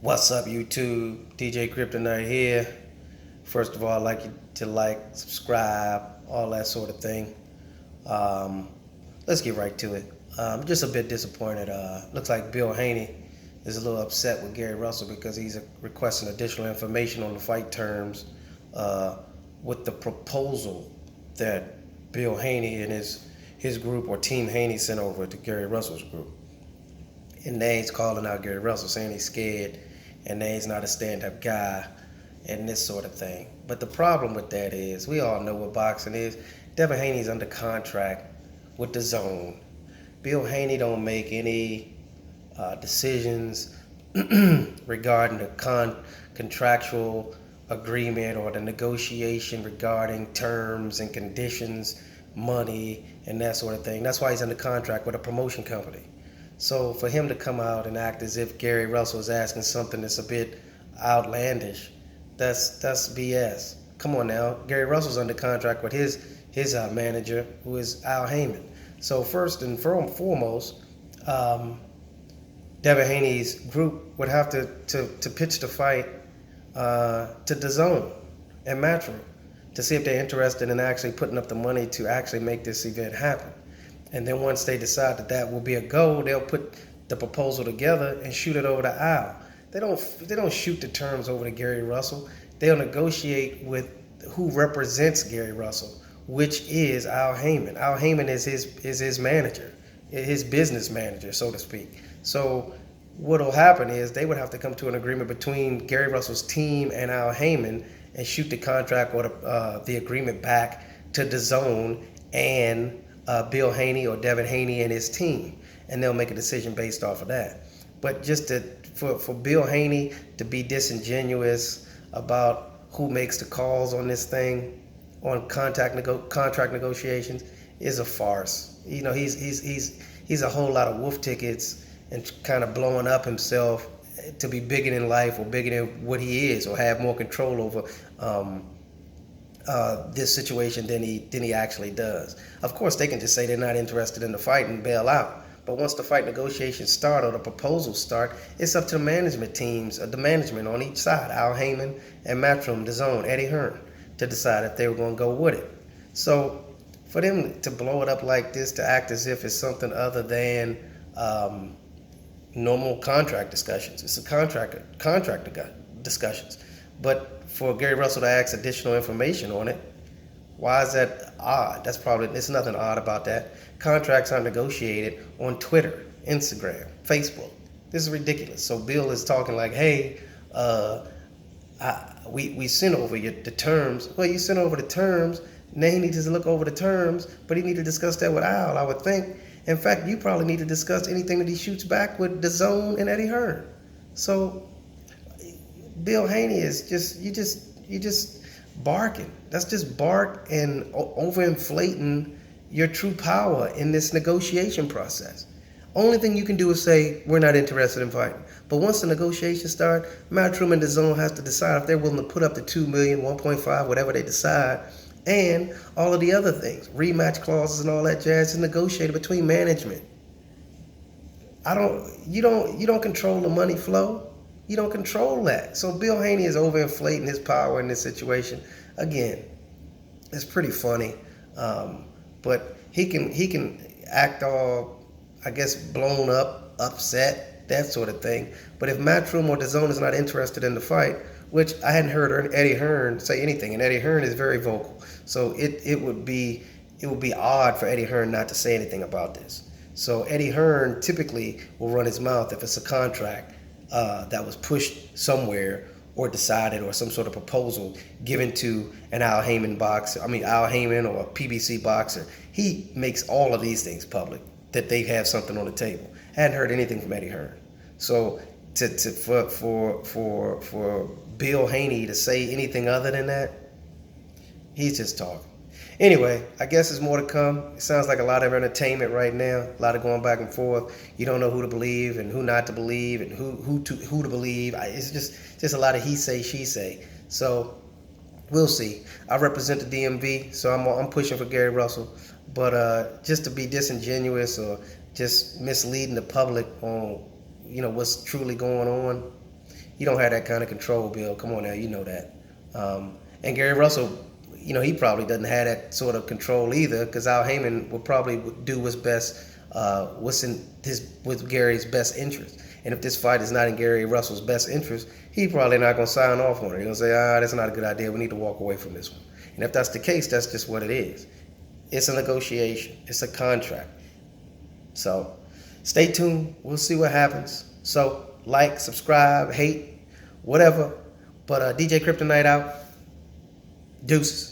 What's up, YouTube? DJ Kryptonite here. First of all, I'd like you to like, subscribe, all that sort of thing. Um, let's get right to it. Just a bit disappointed. Looks like Bill Haney is a little upset with Gary Russell because he's requesting additional information on the fight terms with the proposal that Bill Haney and his group or Team Haney sent over to Gary Russell's group. And Nate's calling out Gary Russell, saying he's scared and Nate's not a stand-up guy and this sort of thing. But the problem with that is, we all know what boxing is. Devin Haney's under contract with DAZN. Bill Haney don't make any decisions regarding the contractual agreement or the negotiation regarding terms and conditions, money, and that sort of thing. That's why he's under contract with a promotion company. So for him to come out and act as if Gary Russell is asking something that's a bit outlandish, that's BS. Come on now, Gary Russell's under contract with his manager, who is Al Heyman. So first and foremost, Devin Haney's group would have to pitch the fight to DAZN and Matchroom to see if they're interested in actually putting up the money to actually make this event happen. And then once they decide that will be a go, they'll put the proposal together and shoot it over to Al. They don't shoot the terms over to Gary Russell. They'll negotiate with who represents Gary Russell, which is Al Heyman. Al Heyman is his manager, his business manager, so to speak. So what'll happen is they would have to come to an agreement between Gary Russell's team and Al Heyman and shoot the contract or the agreement back to DAZN and Bill Haney or Devin Haney and his team, and they'll make a decision based off of that. But just for Bill Haney to be disingenuous about who makes the calls on this thing, on contract negotiations, is a farce. You know, he's a whole lot of Woof tickets and kind of blowing up himself to be bigger than life or bigger than what he is or have more control over this situation than he actually does. Of course, they can just say they're not interested in the fight and bail out. But once the fight negotiations start or the proposals start, it's up to the management teams, the management on each side, Al Heyman and Matchroom, DAZN, Eddie Hearn, to decide if they were going to go with it. So for them to blow it up like this, to act as if it's something other than normal contract discussions, it's a contract discussions. But for Gary Russell to ask additional information on it, why is that odd? There's nothing odd about that. Contracts are negotiated on Twitter, Instagram, Facebook. This is ridiculous. So Bill is talking like, hey, we sent over the terms. Well, you sent over the terms. Now he needs to look over the terms, but he needs to discuss that with Al, I would think. In fact, you probably need to discuss anything that he shoots back with DAZN and Eddie Hearn. So Bill Haney is just barking. That's just bark and overinflating your true power in this negotiation process. Only thing you can do is say, we're not interested in fighting. But once the negotiations start, Matchroom and DAZN has to decide if they're willing to put up the $2 million, 1.5, whatever they decide, and all of the other things, rematch clauses and all that jazz is negotiated between management. You don't control the money flow. You don't control that. So Bill Haney is overinflating his power in this situation. Again, it's pretty funny, but he can act all, I guess, blown up, upset, that sort of thing. But if Matchroom or DAZN is not interested in the fight, which I hadn't heard Eddie Hearn say anything, and Eddie Hearn is very vocal, so it would be odd for Eddie Hearn not to say anything about this. So Eddie Hearn typically will run his mouth if it's a contract that was pushed somewhere or decided, or some sort of proposal given to an Al Heyman or a PBC boxer. He makes all of these things public, that they have something on the table. Hadn't heard anything from Eddie Hearn. So for Bill Haney to say anything other than that, he's just talking. Anyway, I guess there's more to come. It sounds like a lot of entertainment right now, a lot of going back and forth. You don't know who to believe and who not to believe and who to believe. It's just a lot of he say, she say. So we'll see. I represent the DMV, so I'm pushing for Gary Russell. But just to be disingenuous or just misleading the public on what's truly going on, He don't have that kind of control, Bill. Come on now, you know that. And Gary Russell, he probably doesn't have that sort of control either, because Al Heyman will probably do what's best, with Gary's best interest. And if this fight is not in Gary Russell's best interest, he probably not going to sign off on it. He'll say, that's not a good idea. We need to walk away from this one. And if that's the case, that's just what it is. It's a negotiation. It's a contract. So stay tuned. We'll see what happens. So like, subscribe, hate, whatever. But DJ Kryptonite out. Deuces.